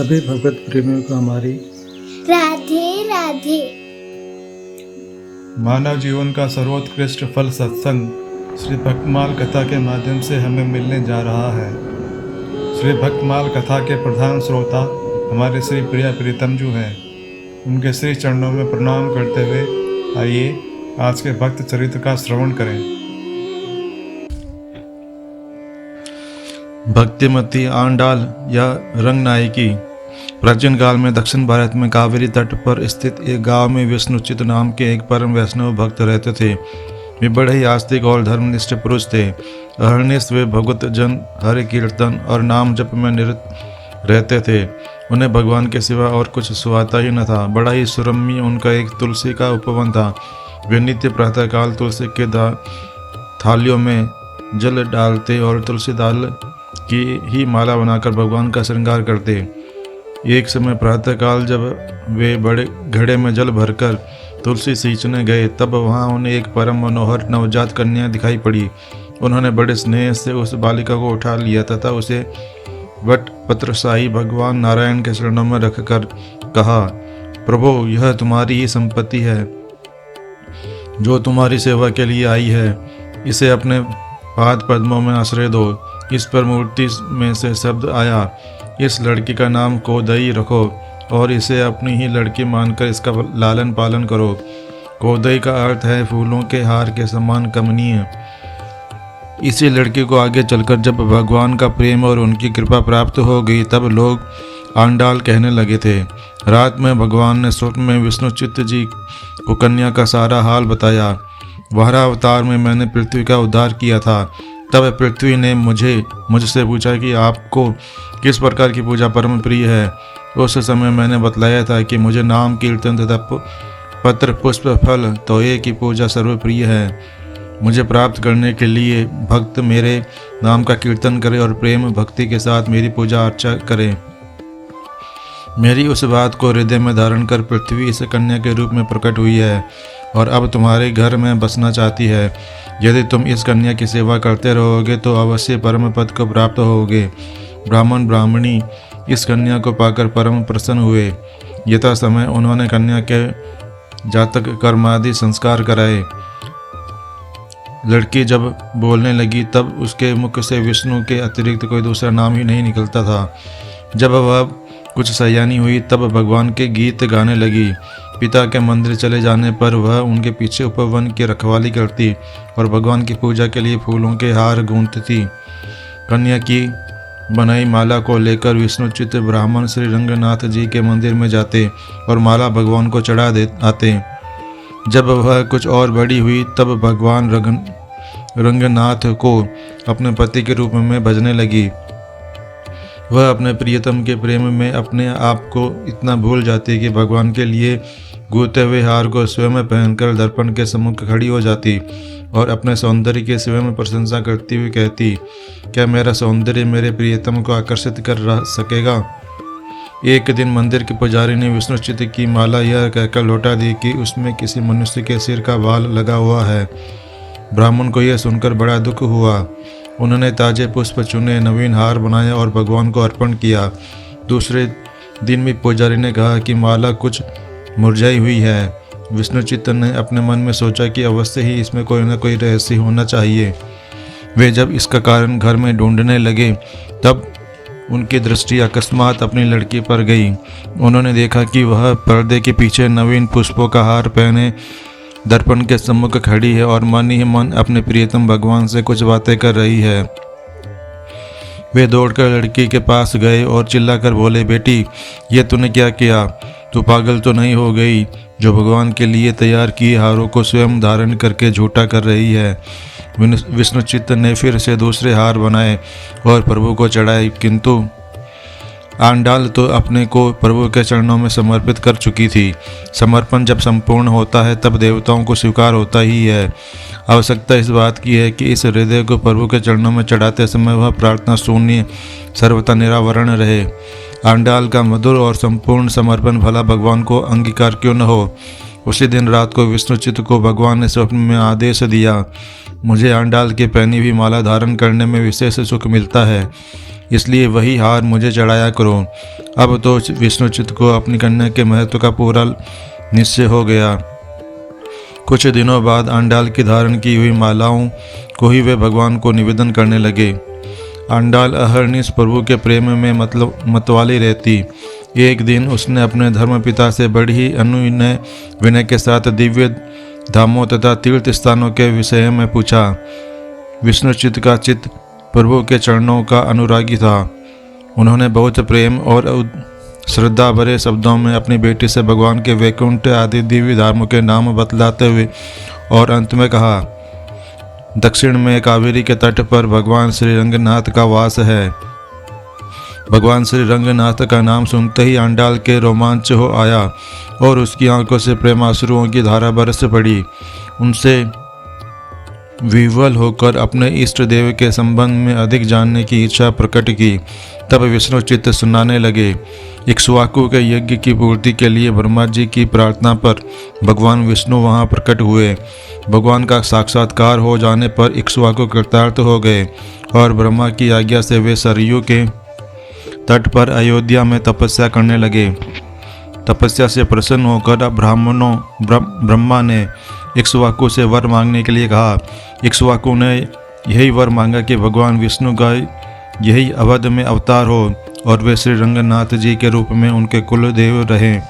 सभी भगवत प्रेमियों को हमारी राधे राधे। मानव जीवन का सर्वोत्कृष्ट फल सत्संग श्री भक्तमाल कथा के माध्यम से हमें मिलने जा रहा है। श्री भक्तमाल कथा के प्रधान श्रोता हमारे श्री प्रिया प्रीतम जी हैं। उनके श्री चरणों में प्रणाम करते हुए आइए आज के भक्त चरित्र का श्रवण करें। भक्तिमती आंडाल या रंगनायकी प्राचीन काल में दक्षिण भारत में कावेरी तट पर स्थित एक गांव में विष्णुचित नाम के एक परम वैष्णव भक्त रहते थे। वे बड़े ही आस्तिक और धर्मनिष्ठ पुरुष थे। अहर्निश वे भगवत जन हरि कीर्तन और नाम जप में निरत रहते थे। उन्हें भगवान के सिवा और कुछ सुहाता ही न था। बड़ा ही सुरम्य उनका एक तुलसी का उपवन था। वे नित्य प्रातःकाल तुलसी के थालियों में जल डालते और तुलसी दाल की ही माला बनाकर भगवान का श्रृंगार करते। एक समय प्रातःकाल जब वे बड़े घड़े में जल भरकर तुलसी सींचने गए, तब वहां उन्हें एक परम मनोहर नवजात कन्या दिखाई पड़ी। उन्होंने बड़े स्नेह से उस बालिका को उठा लिया तथा उसे वट पत्रशाही भगवान नारायण के चरणों में रखकर कहा, प्रभु, यह तुम्हारी ही संपत्ति है जो तुम्हारी सेवा के लिए आई है। इसे अपने पाद पद्मों में आश्रय दो। इस पर मूर्ति में से शब्द आया, इस लड़की का नाम कोदई रखो और इसे अपनी ही लड़की मानकर इसका लालन पालन करो। कोदई का अर्थ है फूलों के हार के समान कमनीय। इसी लड़की को आगे चलकर जब भगवान का प्रेम और उनकी कृपा प्राप्त हो गई, तब लोग आंडाल कहने लगे थे। रात में भगवान ने स्वप्न में विष्णुचित्त जी को कन्या का सारा हाल बताया। वारा अवतार में मैंने पृथ्वी का उद्धार किया था। तब पृथ्वी ने मुझसे पूछा कि आपको किस प्रकार की पूजा परम प्रिय है। उस समय मैंने बतलाया था कि मुझे नाम कीर्तन तथा पत्र पुष्प फल तोये की पूजा सर्वप्रिय है। मुझे प्राप्त करने के लिए भक्त मेरे नाम का कीर्तन करे और प्रेम भक्ति के साथ मेरी पूजा अर्चा करे। मेरी उस बात को हृदय में धारण कर पृथ्वी इस कन्या के रूप में प्रकट हुई है और अब तुम्हारे घर में बसना चाहती है। यदि तुम इस कन्या की सेवा करते रहोगे तो अवश्य परम पद को प्राप्त होगे। ब्राह्मण ब्राह्मणी इस कन्या को पाकर परम प्रसन्न हुए। यथा समय उन्होंने कन्या के जातक कर्मादि संस्कार कराए। लड़की जब बोलने लगी तब उसके मुख से विष्णु के अतिरिक्त कोई दूसरा नाम ही नहीं निकलता था। जब वह कुछ सयानी हुई तब भगवान के गीत गाने लगी। पिता के मंदिर चले जाने पर वह उनके पीछे उपवन की रखवाली करती और भगवान की पूजा के लिए फूलों के हार गूंथती। कन्या की बनाई माला को लेकर विष्णुचित्त ब्राह्मण श्री रंगनाथ जी के मंदिर में जाते और माला भगवान को चढ़ा दे आते। जब वह कुछ और बड़ी हुई तब भगवान रंगनाथ को अपने पति के रूप में भजने लगी। वह अपने प्रियतम के प्रेम में अपने आप को इतना भूल जाती कि भगवान के लिए गूंथे हुए हार को स्वयं पहनकर दर्पण के सम्मुख खड़ी हो जाती और अपने सौंदर्य की स्वयं प्रशंसा करती हुई कहती, क्या मेरा सौंदर्य मेरे प्रियतम को आकर्षित कर सकेगा। एक दिन मंदिर के पुजारी ने विष्णुचित्त की माला यह कहकर लौटा दी कि उसमें किसी मनुष्य के सिर का बाल लगा हुआ है। ब्राह्मण को यह सुनकर बड़ा दुख हुआ। उन्होंने ताजे पुष्प चुने, नवीन हार बनाया और भगवान को अर्पण किया। दूसरे दिन भी पुजारी ने कहा कि माला कुछ मुरझाई हुई है। विष्णुचित्त ने अपने मन में सोचा कि अवश्य ही इसमें कोई न कोई रहस्य होना चाहिए। वे जब इसका कारण घर में ढूंढने लगे तब उनकी दृष्टि अकस्मात अपनी लड़की पर गई। उन्होंने देखा कि वह पर्दे के पीछे नवीन पुष्पों का हार पहने दर्पण के सम्मुख खड़ी है और मन ही मन अपने प्रियतम भगवान से कुछ बातें कर रही है। वे दौड़कर लड़की के पास गए और चिल्लाकर बोले, बेटी, ये तूने क्या किया? तू पागल तो नहीं हो गई जो भगवान के लिए तैयार किए हारों को स्वयं धारण करके झूठा कर रही है। विष्णुचित्त ने फिर से दूसरे हार बनाए और प्रभु को चढ़ाए, किंतु आंडाल तो अपने को प्रभु के चरणों में समर्पित कर चुकी थी। समर्पण जब संपूर्ण होता है तब देवताओं को स्वीकार होता ही है। आवश्यकता इस बात की है कि इस हृदय को प्रभु के चरणों में चढ़ाते समय वह प्रार्थना शून्य सर्वथा निरावरण रहे। आंडाल का मधुर और संपूर्ण समर्पण भला भगवान को अंगीकार क्यों न हो। उसी दिन रात को विष्णुचित्त को भगवान ने स्वप्न में आदेश दिया, मुझे आंडाल की पहनी हुई माला धारण करने में विशेष सुख मिलता है। इसलिए वही हार मुझे चढ़ाया करो। अब तो विष्णुचित को अपनी कन्या के महत्व का पूरा निश्चय हो गया। कुछ दिनों बाद आंडाल की धारण की हुई मालाओं को ही वे भगवान को निवेदन करने लगे। आंडाल अहर्निश प्रभु के प्रेम में मतवाली रहती। एक दिन उसने अपने धर्मपिता से बड़ी ही अनुनय विनय के साथ दिव्य धामों तथा तीर्थ स्थानों के विषय में पूछा। विष्णुचित का चित्त प्रभु के चरणों का अनुरागी था। उन्होंने बहुत प्रेम और श्रद्धा भरे शब्दों में अपनी बेटी से भगवान के वैकुंठ आदि दिव्य धामों के नाम बतलाते हुए और अंत में कहा, दक्षिण में कावेरी के तट पर भगवान श्री रंगनाथ का वास है। भगवान श्री रंगनाथ का नाम सुनते ही आंडाल के रोमांच हो आया और उसकी आंखों से प्रेमाश्रुओं की धारा बरस पड़ी। उनसे विह्वल होकर अपने इष्ट देव के संबंध में अधिक जानने की इच्छा प्रकट की। तब विष्णुचित्त सुनाने लगे। इक्ष्वाकु के यज्ञ की पूर्ति के लिए ब्रह्मा जी की प्रार्थना पर भगवान विष्णु वहां प्रकट हुए। भगवान का साक्षात्कार हो जाने पर इक्ष्वाकु कृतार्थ हो गए और ब्रह्मा की आज्ञा से वे सरयू के तट पर अयोध्या में तपस्या करने लगे। तपस्या से प्रसन्न होकर ब्रह्मा ने इक्ष्वाकु से वर मांगने के लिए कहा। इक्ष्वाकु ने यही वर मांगा कि भगवान विष्णु का यही अवध में अवतार हो और वे श्री रंगनाथ जी के रूप में उनके कुल देव रहें।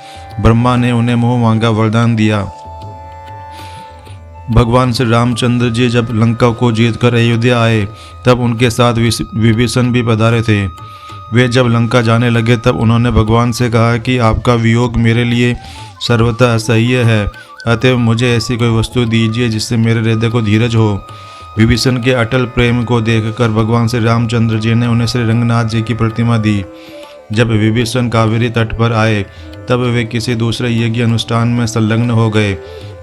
ब्रह्मा ने उन्हें मुँह मांगा वरदान दिया। भगवान श्री रामचंद्र जी जब लंका को जीतकर अयोध्या आए तब उनके साथ विभीषण भी पधारे थे। वे जब लंका जाने लगे तब उन्होंने भगवान से कहा कि आपका वियोग मेरे लिए सर्वथा असह्य है, अतएव मुझे ऐसी कोई वस्तु दीजिए जिससे मेरे हृदय को धीरज हो। विभीषण के अटल प्रेम को देखकर भगवान श्री रामचंद्र जी ने उन्हें श्री रंगनाथ जी की प्रतिमा दी। जब विभीषण कावेरी तट पर आए तब वे किसी दूसरे यज्ञ अनुष्ठान में संलग्न हो गए।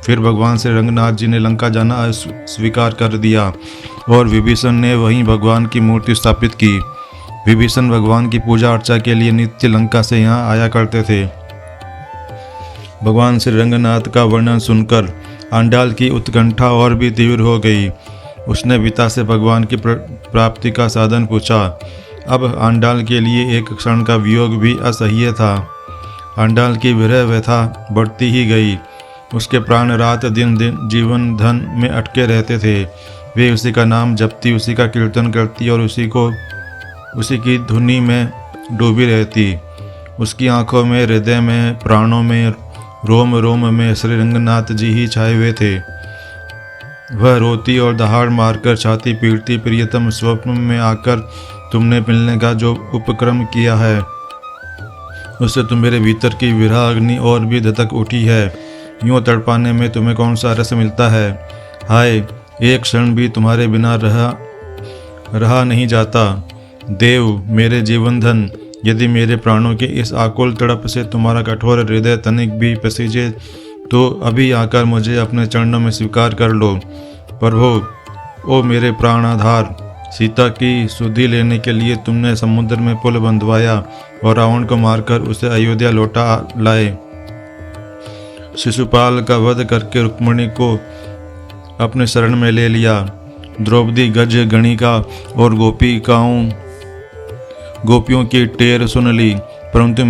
फिर भगवान श्री रंगनाथ जी ने लंका जाना स्वीकार कर दिया और विभीषण ने वहीं भगवान की मूर्ति स्थापित की। विभीषण भगवान की पूजा अर्चा के लिए नित्य लंका से यहाँ आया करते थे। भगवान श्री रंगनाथ का वर्णन सुनकर आंडाल की उत्कंठा और भी तीव्र हो गई। उसने पिता से भगवान की प्राप्ति का साधन पूछा। अब आंडाल के लिए एक क्षण का वियोग भी असह्य था। आंडाल की विरह व्यथा बढ़ती ही गई। उसके प्राण रात दिन जीवन धन में अटके रहते थे। वे उसी का नाम जपती, उसी का कीर्तन करती और उसी की धुनी में डूबी रहती। उसकी आंखों में, हृदय में, प्राणों में, रोम रोम में श्री रंगनाथ जी ही छाए हुए थे। वह रोती और दहाड़ मारकर छाती पीटती, प्रियतम स्वप्न में आकर तुमने मिलने का जो उपक्रम किया है उससे तुम मेरे भीतर की विरह अग्नि और भी धधक उठी है। यूँ तड़पाने में तुम्हें कौन सा रस मिलता है। हाय, एक क्षण भी तुम्हारे बिना रहा नहीं जाता। देव, मेरे जीवन धन, यदि मेरे प्राणों के इस आकुल तड़प से तुम्हारा कठोर हृदय तनिक भी पसीजे तो अभी आकर मुझे अपने चरणों में स्वीकार कर लो। प्रभु, ओ मेरे प्राणाधार, सीता की सुधि लेने के लिए तुमने समुद्र में पुल बंधवाया और रावण को मारकर उसे अयोध्या लौटा लाए। शिशुपाल का वध करके रुक्मिणी को अपने शरण में ले लिया। द्रौपदी, गज, गणिका और गोपियों की टेर सुन ली, परंतु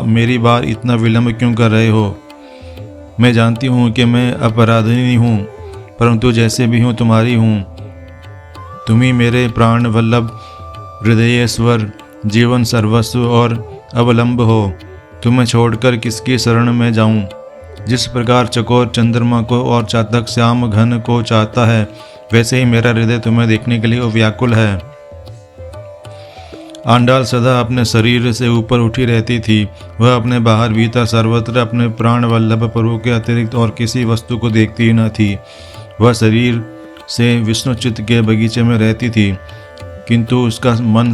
मेरी बार इतना विलंब क्यों कर रहे हो। मैं जानती हूँ कि मैं अपराधिनी हूँ, परंतु जैसे भी हूँ तुम्हारी हूँ। तुम ही मेरे प्राण वल्लभ, हृदयेश्वर, जीवन सर्वस्व और अवलंब हो। तुम्हें छोड़कर किसकी शरण में जाऊं। जिस प्रकार चकोर चंद्रमा को और चातक श्याम घन को चाहता है, वैसे ही मेरा हृदय तुम्हें देखने के लिए व्याकुल है। आंडाल सदा अपने शरीर से ऊपर उठी रहती थी। वह अपने बाहर भीतर सर्वत्र अपने प्राण वल्लभ प्रभु के अतिरिक्त और किसी वस्तु को देखती न थी। वह शरीर से विष्णुचित्त के बगीचे में रहती थी, किंतु उसका मन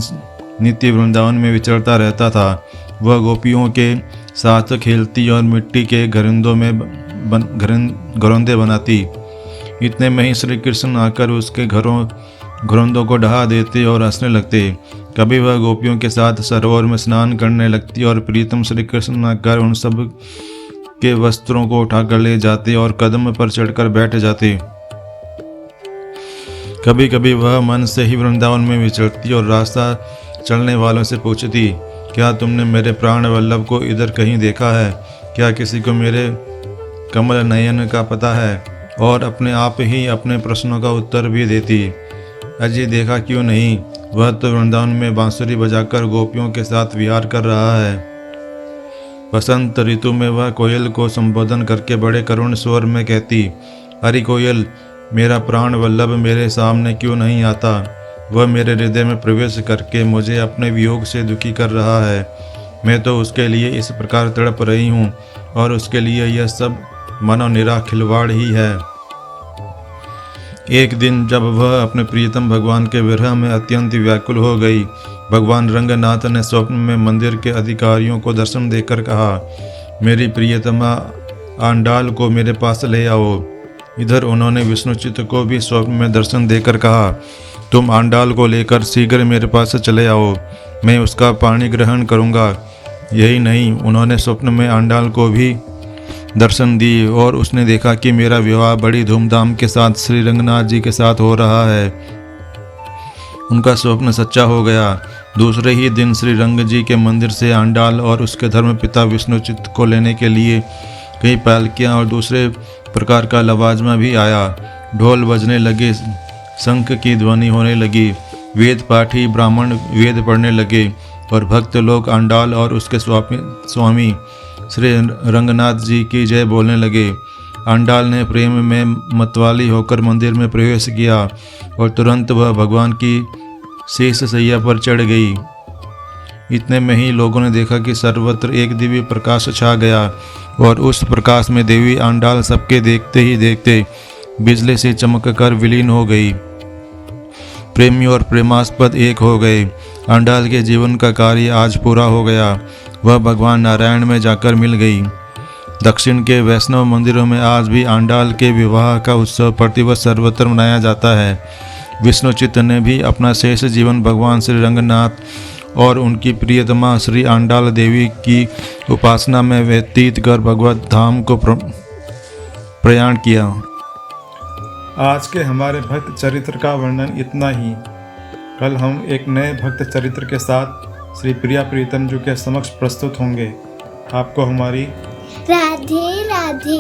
नित्य वृंदावन में विचरता रहता था। वह गोपियों के साथ खेलती और मिट्टी के घरौंदे बनाती। इतने में ही श्री कृष्ण आकर उसके घरौंदों को ढहा देते और हंसने लगते। कभी वह गोपियों के साथ सरोवर में स्नान करने लगती और प्रीतम श्री कृष्ण आकर उन सब के वस्त्रों को उठाकर ले जाते और कदम पर चढ़कर बैठ जाते। कभी कभी वह मन से ही वृंदावन में विचरती और रास्ता चलने वालों से पूछती, क्या तुमने मेरे प्राण वल्लभ को इधर कहीं देखा है? क्या किसी को मेरे कमल नयन का पता है? और अपने आप ही अपने प्रश्नों का उत्तर भी देती, अजी देखा क्यों नहीं, वह तो वृंदावन में बांसुरी बजाकर गोपियों के साथ विहार कर रहा है। बसंत ऋतु में वह कोयल को संबोधन करके बड़े करुण स्वर में कहती, अरे कोयल, मेरा प्राण वल्लभ मेरे सामने क्यों नहीं आता? वह मेरे हृदय में प्रवेश करके मुझे अपने वियोग से दुखी कर रहा है। मैं तो उसके लिए इस प्रकार तड़प रही हूँ और उसके लिए यह सब मनोनिरा खिलवाड़ ही है। एक दिन जब वह अपने प्रियतम भगवान के विरह में अत्यंत व्याकुल हो गई, भगवान रंगनाथ ने स्वप्न में मंदिर के अधिकारियों को दर्शन देकर कहा, मेरी प्रियतमा आंडाल को मेरे पास ले आओ। इधर उन्होंने विष्णुचित को भी स्वप्न में दर्शन देकर कहा, तुम आंडाल को लेकर शीघ्र मेरे पास चले आओ, मैं उसका पानी ग्रहण करूँगा। यही नहीं, उन्होंने स्वप्न में आंडाल को भी दर्शन दी और उसने देखा कि मेरा विवाह बड़ी धूमधाम के साथ श्री रंगनाथ जी के साथ हो रहा है। उनका स्वप्न सच्चा हो गया। दूसरे ही दिन श्री रंग जी के मंदिर से आंडाल और उसके धर्म पिता विष्णुचित को लेने के लिए कई पालकियां और दूसरे प्रकार का लवाजमा भी आया। ढोल बजने लगे, शंख की ध्वनि होने लगी, वेद पाठी ब्राह्मण वेद पढ़ने लगे और भक्त लोग आंडाल और उसके स्वामी श्री रंगनाथ जी की जय बोलने लगे। आंडाल ने प्रेम में मतवाली होकर मंदिर में प्रवेश किया और तुरंत वह भगवान की शेष सैया पर चढ़ गई। इतने में ही लोगों ने देखा कि सर्वत्र एक दिव्य प्रकाश छा गया और उस प्रकाश में देवी आंडाल सबके देखते ही देखते बिजली से चमक कर विलीन हो गई। प्रेमी और प्रेमास्पद एक हो गए। आंडाल के जीवन का कार्य आज पूरा हो गया। वह भगवान नारायण में जाकर मिल गई। दक्षिण के वैष्णव मंदिरों में आज भी आंडाल के विवाह का उत्सव प्रतिवर्ष सर्वत्र मनाया जाता है। विष्णुचित ने भी अपना शेष जीवन भगवान श्री रंगनाथ और उनकी प्रियतमा श्री आंडाल देवी की उपासना में व्यतीत कर भगवत धाम को प्रयाण किया। आज के हमारे भक्त चरित्र का वर्णन इतना ही। कल हम एक नए भक्त चरित्र के साथ श्री प्रिया प्रीतम जी के समक्ष प्रस्तुत होंगे। आपको हमारी राधे राधे।